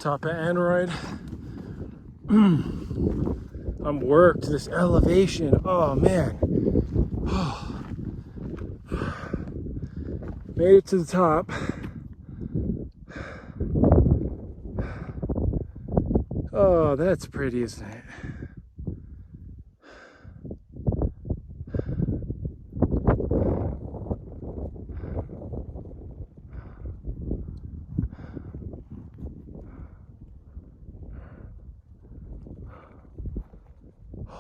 top of Aneroid. I'm worked, this elevation, oh man. Made it to the top. Oh, that's pretty, isn't it?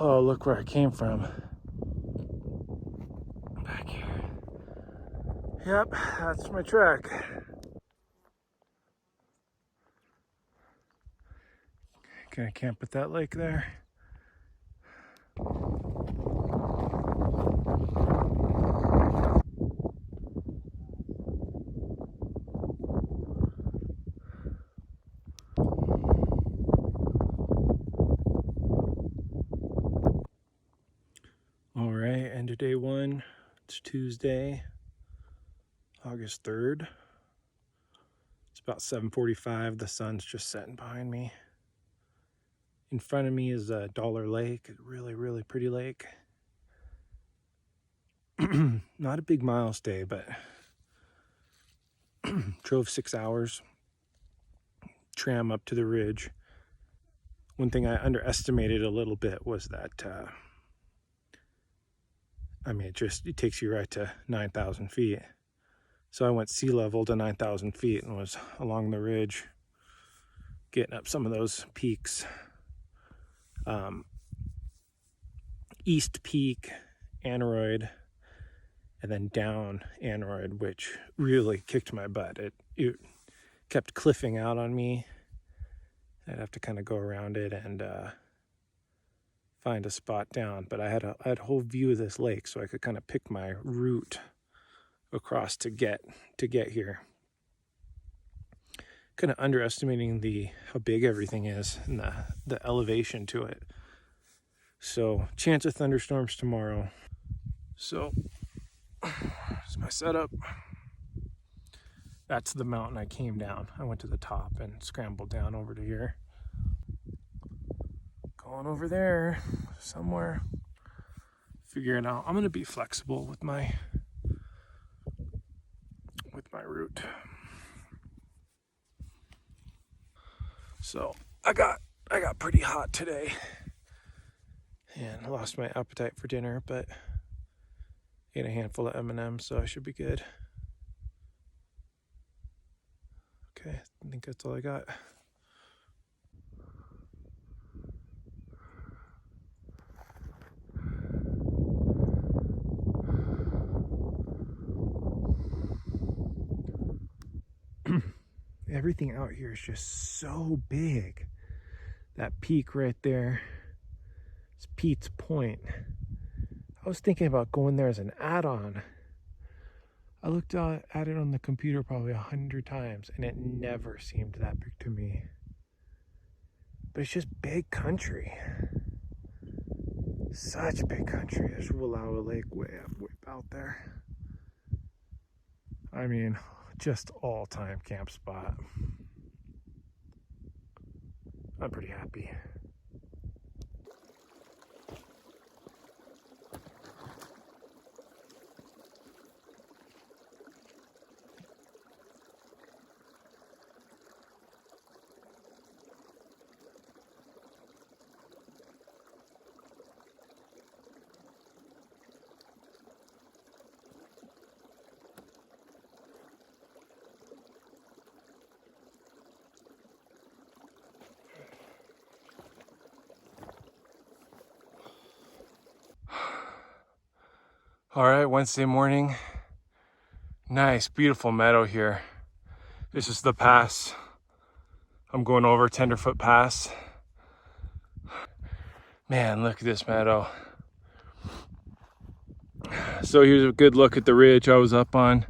Oh, look where I came from. Back here. Yep, that's my track. Can I camp at that lake there? All right, end of day one. It's Tuesday, August 3rd. It's about 7:45. The sun's just setting behind me. In front of me is Dollar Lake, a really, really pretty lake. Not a big miles day, but drove 6 hours, tram up to the ridge. One thing I underestimated a little bit was that, it takes you right to 9,000 feet. So I went sea level to 9,000 feet and was along the ridge, getting up some of those peaks. East Peak, Aneroid, and then down Aneroid, which really kicked my butt. It kept cliffing out on me. I'd have to kind of go around it and find a spot down. But I had a whole view of this lake, so I could kind of pick my route across to get here. Kind of underestimating how big everything is and the elevation to it. So chance of thunderstorms tomorrow. So here's my setup. That's the mountain I came down. I went to the top and scrambled down over to here. Going over there somewhere. Figuring out. I'm gonna be flexible with my route. So I got pretty hot today and lost my appetite for dinner, but ate a handful of M&Ms, so I should be good. Okay, I think that's all I got. Everything out here is just so big. That peak right there is Pete's Point. I was thinking about going there as an add-on. I looked at it on the computer probably 100 times and it never seemed that big to me. But it's just big country. Such big country. There's Wallowa Lake way out there. I mean, just all-time camp spot. I'm pretty happy. All right, Wednesday morning. Nice, beautiful meadow here. This is the pass. I'm going over Tenderfoot Pass. Man, look at this meadow. So here's a good look at the ridge I was up on.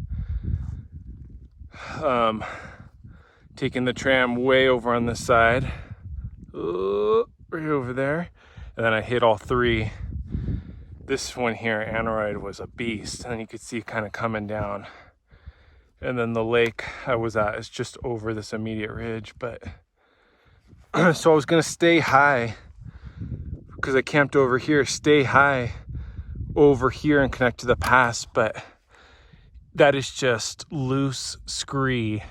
Taking the tram way over on this side. Right over there. And then I hit all three. This one here, Aneroid, was a beast, and you could see kind of coming down. And then the lake I was at is just over this immediate ridge, but So I was gonna stay high because I camped over here, stay high over here and connect to the pass, but that is just loose scree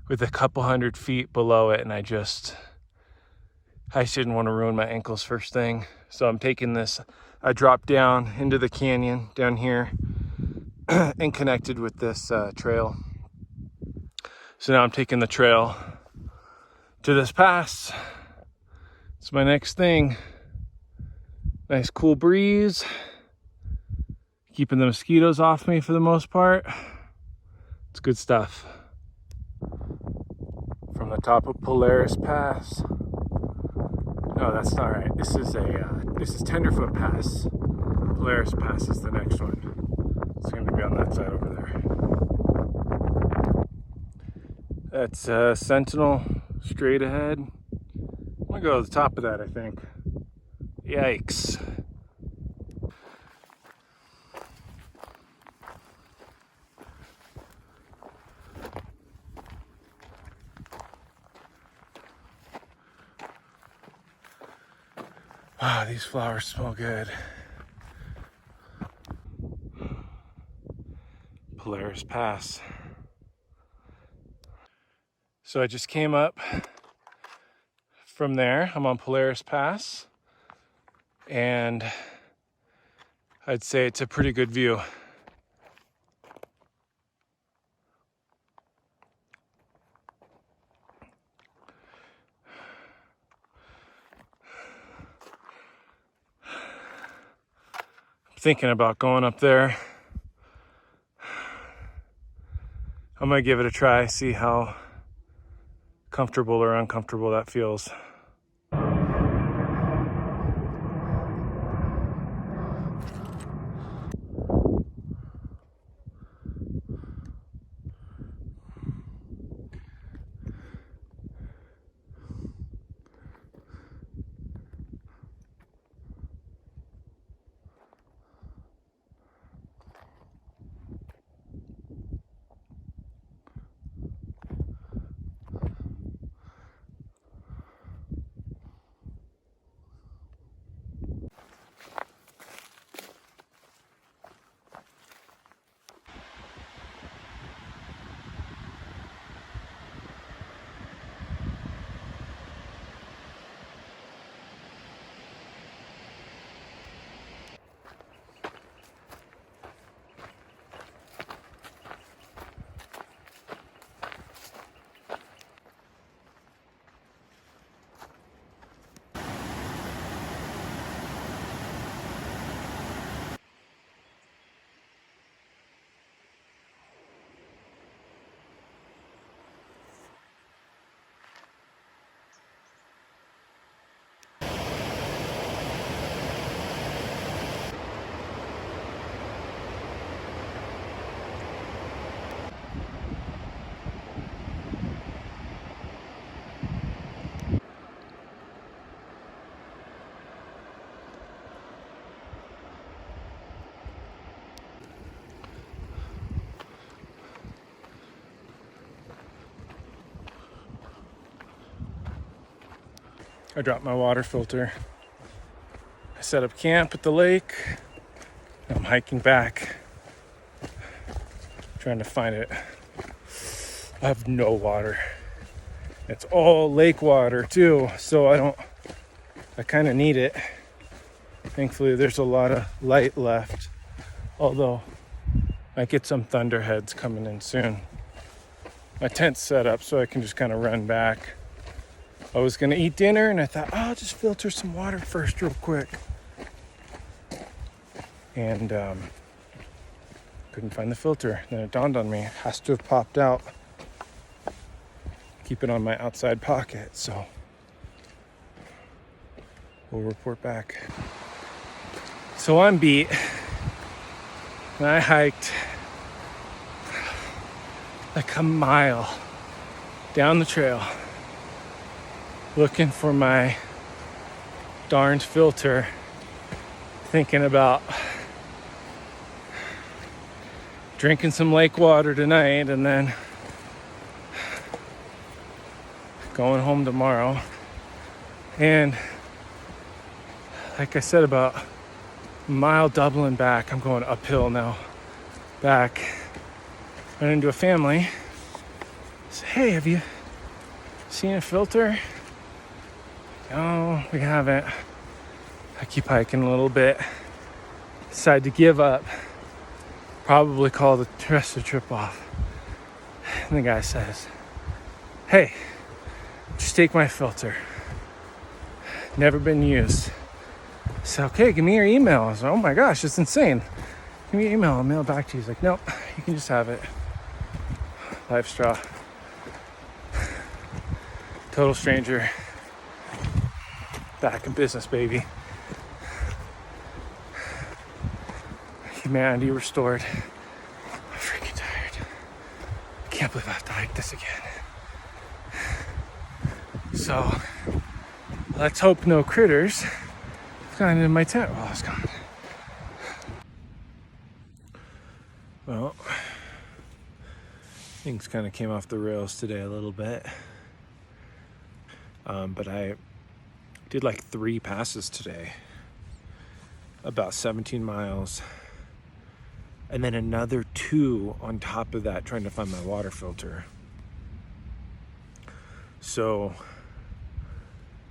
with a couple 100 feet below it, and I just didn't want to ruin my ankles first thing. So I'm taking this, I dropped down into the canyon down here and connected with this trail. So now I'm taking the trail to this pass. It's my next thing. Nice cool breeze. Keeping the mosquitoes off me for the most part. It's good stuff. From the top of Polaris Pass. No, that's not right. This is Tenderfoot Pass. Polaris Pass is the next one. It's going to be on that side over there. That's Sentinel straight ahead. I'm going to go to the top of that, I think. Yikes. Wow, these flowers smell good. Polaris Pass. So I just came up from there. I'm on Polaris Pass, and I'd say it's a pretty good view. Thinking about going up there. I'm gonna give it a try, see how comfortable or uncomfortable that feels. I dropped my water filter. I set up camp at the lake. I'm hiking back, trying to find it. I have no water. It's all lake water too, so I kind of need it. Thankfully, there's a lot of light left, although I get some thunderheads coming in soon. My tent's set up so I can just kind of run back. I was gonna eat dinner and I thought, I'll just filter some water first real quick. And couldn't find the filter. Then it dawned on me, it has to have popped out. Keep it on my outside pocket, so we'll report back. So I'm beat, and I hiked like a mile down the trail looking for my darned filter, thinking about drinking some lake water tonight and then going home tomorrow. And like I said, about a mile doubling back, I'm going uphill now, back. Run into a family. Say, hey, have you seen a filter? No, we haven't. I keep hiking a little bit. Decide to give up. Probably call the rest of the trip off. And the guy says, hey, just take my filter. Never been used. I said, okay, give me your email. I was like, oh my gosh, it's insane. Give me your email, I'll mail it back to you. He's like, nope, you can just have it. Life straw. Total stranger. Back in business, baby. Humanity restored. I'm freaking tired. I can't believe I have to hike this again. So, let's hope no critters have gone into my tent while I was gone. Well, things kind of came off the rails today a little bit. But I did like 3 passes today, about 17 miles, and then another 2 on top of that trying to find my water filter. So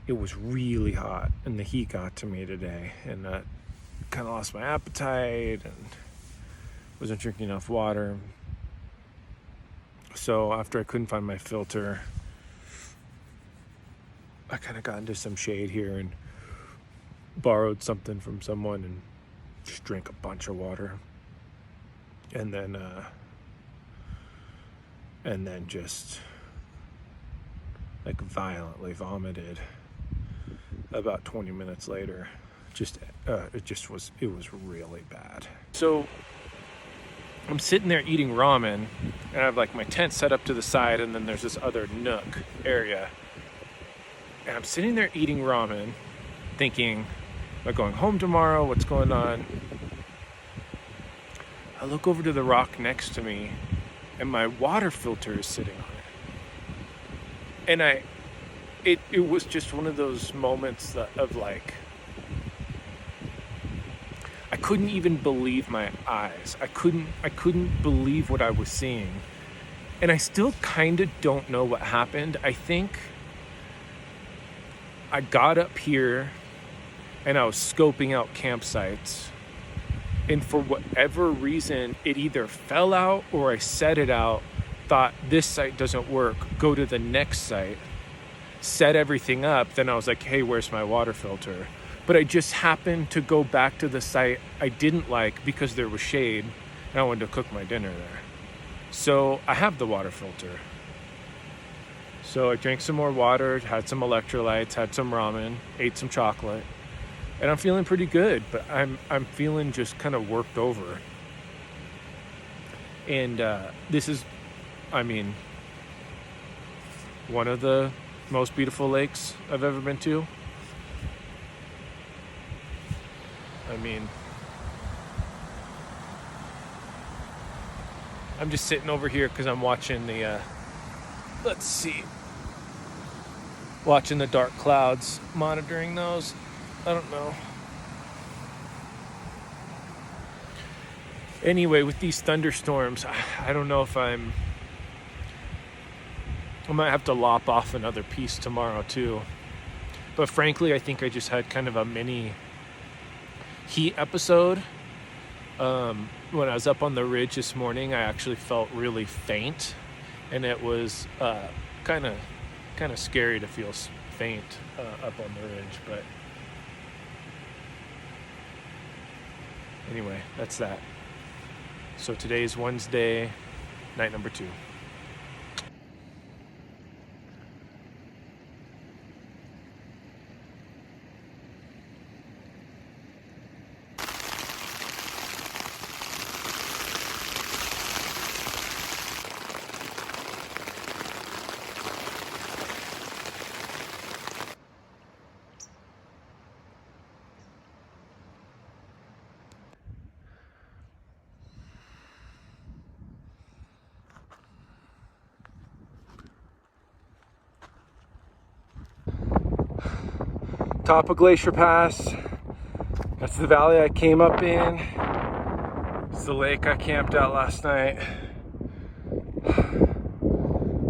it was really hot and the heat got to me today, and I kind of lost my appetite and wasn't drinking enough water. So after I couldn't find my filter, I kind of got into some shade here and borrowed something from someone and just drank a bunch of water. And then just like violently vomited about 20 minutes later. It was really bad. So I'm sitting there eating ramen, and I have like my tent set up to the side, and then there's this other nook area. And I'm sitting there eating ramen, thinking, am I going home tomorrow? What's going on? I look over to the rock next to me, and my water filter is sitting on it. And it was just one of those moments of like, I couldn't even believe my eyes. I couldn't believe what I was seeing. And I still kind of don't know what happened. I think I got up here and I was scoping out campsites. And for whatever reason, it either fell out or I set it out, thought this site doesn't work, go to the next site, set everything up. Then I was like, hey, where's my water filter? But I just happened to go back to the site I didn't like because there was shade and I wanted to cook my dinner there. So I have the water filter. So I drank some more water, had some electrolytes, had some ramen, ate some chocolate, and I'm feeling pretty good, but I'm feeling just kind of worked over. And this is, I mean, one of the most beautiful lakes I've ever been to. I mean, I'm just sitting over here because I'm watching the, watching the dark clouds, monitoring those. I don't know. Anyway, with these thunderstorms, I don't know if I might have to lop off another piece tomorrow too. But frankly, I think I just had kind of a mini heat episode. When I was up on the ridge this morning, I actually felt really faint, and it was kind of scary to feel faint up on the ridge. But anyway, that's that. So today's Wednesday, night number 2. Top of Glacier Pass. That's the valley I came up in. It's the lake I camped at last night.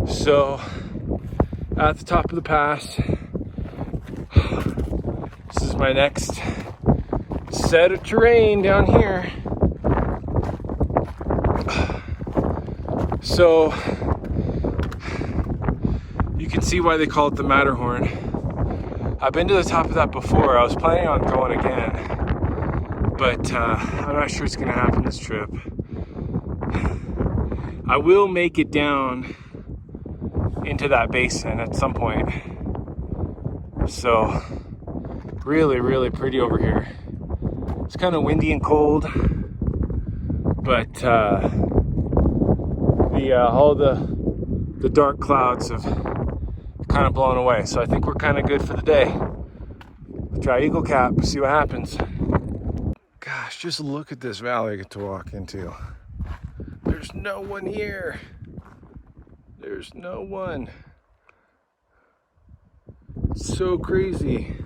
So, at the top of the pass, this is my next set of terrain down here. So, you can see why they call it the Matterhorn. I've been to the top of that before. I was planning on going again, but I'm not sure it's gonna happen this trip. I will make it down into that basin at some point. So, really, really pretty over here. It's kind of windy and cold, but all the dark clouds have kind of blown away. So I think we're kind of good for the day. Try Eagle Cap, see what happens. Gosh, just look at this valley I get to walk into. There's no one here. There's no one. It's so crazy.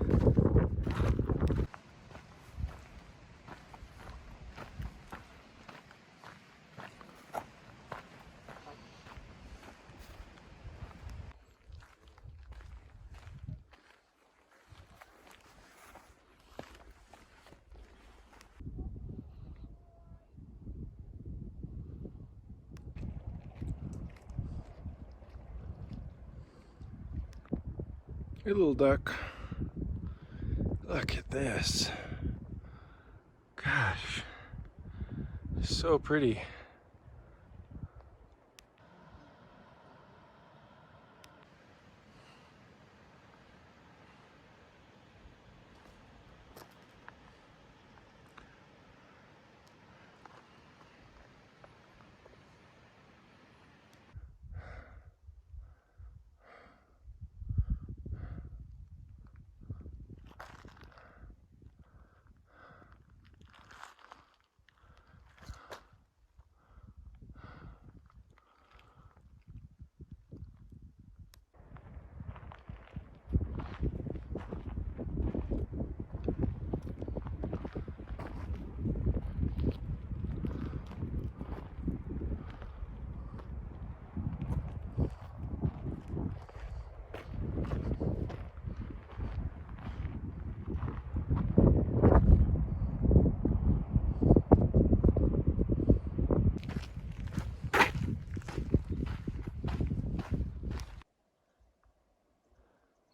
Hey, little duck. Look at this. Gosh, so pretty.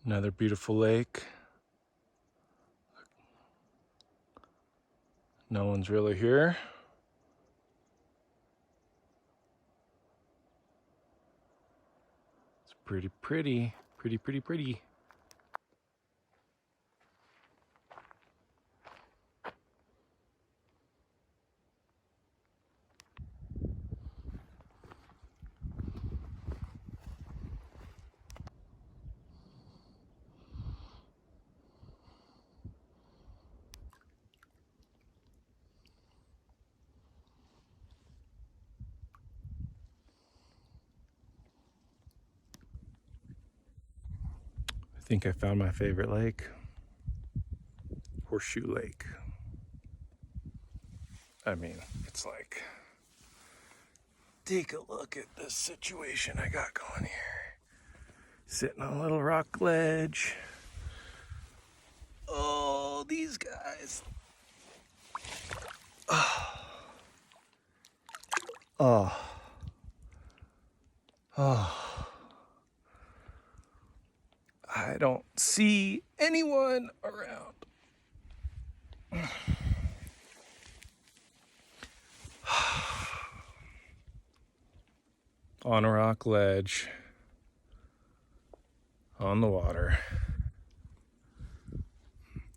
Another beautiful lake. No one's really here. It's pretty, pretty, pretty, pretty, pretty. I think I found my favorite lake. Horseshoe Lake. I mean, it's like, take a look at this situation I got going here. Sitting on a little rock ledge. Oh, these guys. Oh. Oh. Oh. I don't see anyone around. On a rock ledge, on the water.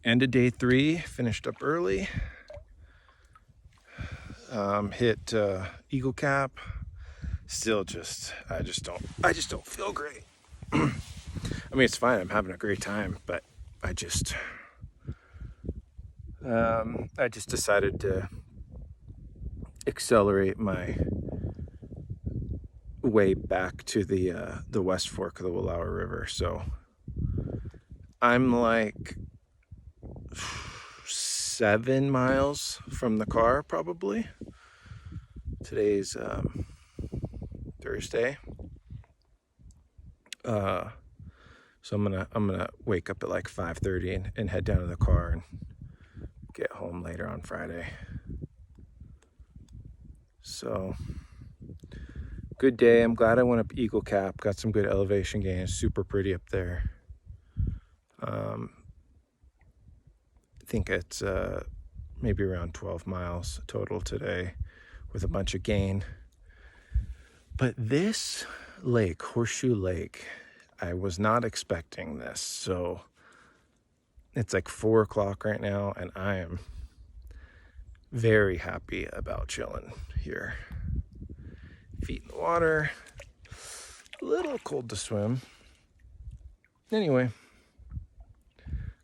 End of day 3, finished up early. Hit Eagle Cap. Still I just don't feel great. I mean, it's fine. I'm having a great time, but I just decided to accelerate my way back to the west fork of the Wallowa River. So I'm like 7 miles from the car, probably. Today's Thursday. So I'm gonna wake up at like 5:30 and head down to the car and get home later on Friday. So good day. I'm glad I went up Eagle Cap. Got some good elevation gains. Super pretty up there. I think it's maybe around 12 miles total today with a bunch of gain. But this lake, Horseshoe Lake, I was not expecting this. So it's like 4 o'clock right now, and I am very happy about chilling here. Feet in the water, a little cold to swim. Anyway,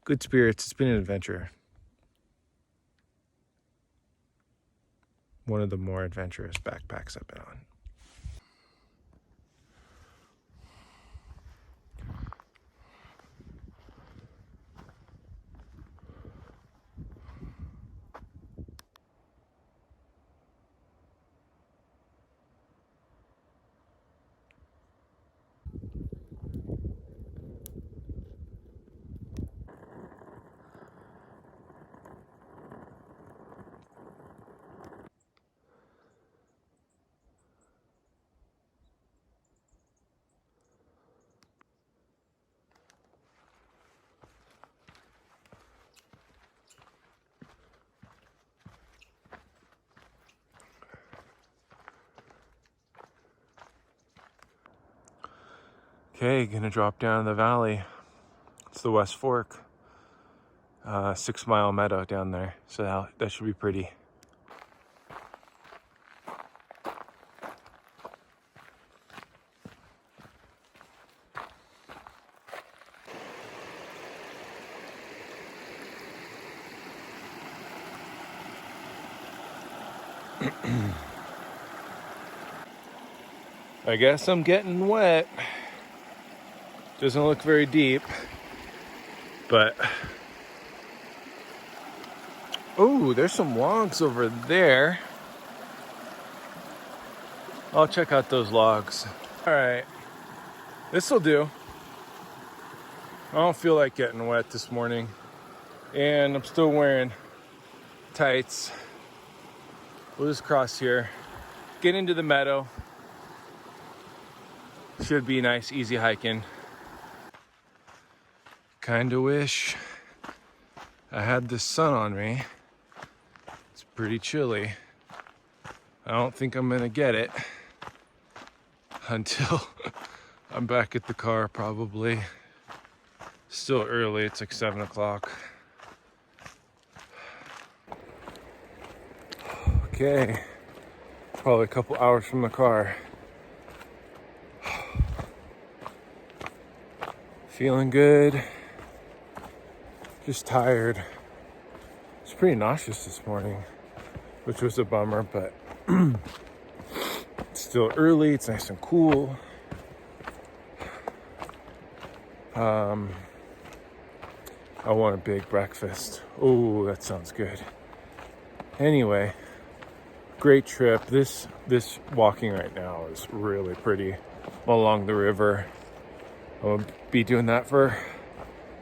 good spirits. It's been an adventure. One of the more adventurous backpacks I've been on. Okay, gonna drop down the valley. It's the West Fork. 6 Mile Meadow down there. So that should be pretty. I guess I'm getting wet. Doesn't look very deep, but oh, there's some logs over there. I'll check out those logs. All right, this'll do. I don't feel like getting wet this morning, and I'm still wearing tights. We'll just cross here, get into the meadow. Should be nice, easy hiking. Kinda wish I had the sun on me. It's pretty chilly. I don't think I'm gonna get it until I'm back at the car, probably. Still early, it's like 7 o'clock. Okay, probably a couple hours from the car. Feeling good. Just tired. It's pretty nauseous this morning, which was a bummer, but it's still early. It's nice and cool. I want a big breakfast. Oh, that sounds good. Anyway, great trip. This walking right now is really pretty along the river. I'll be doing that for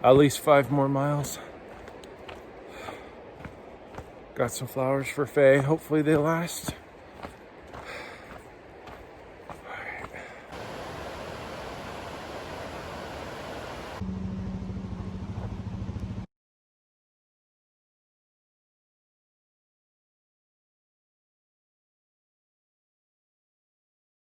at least 5 more miles. Got some flowers for Faye. Hopefully they last.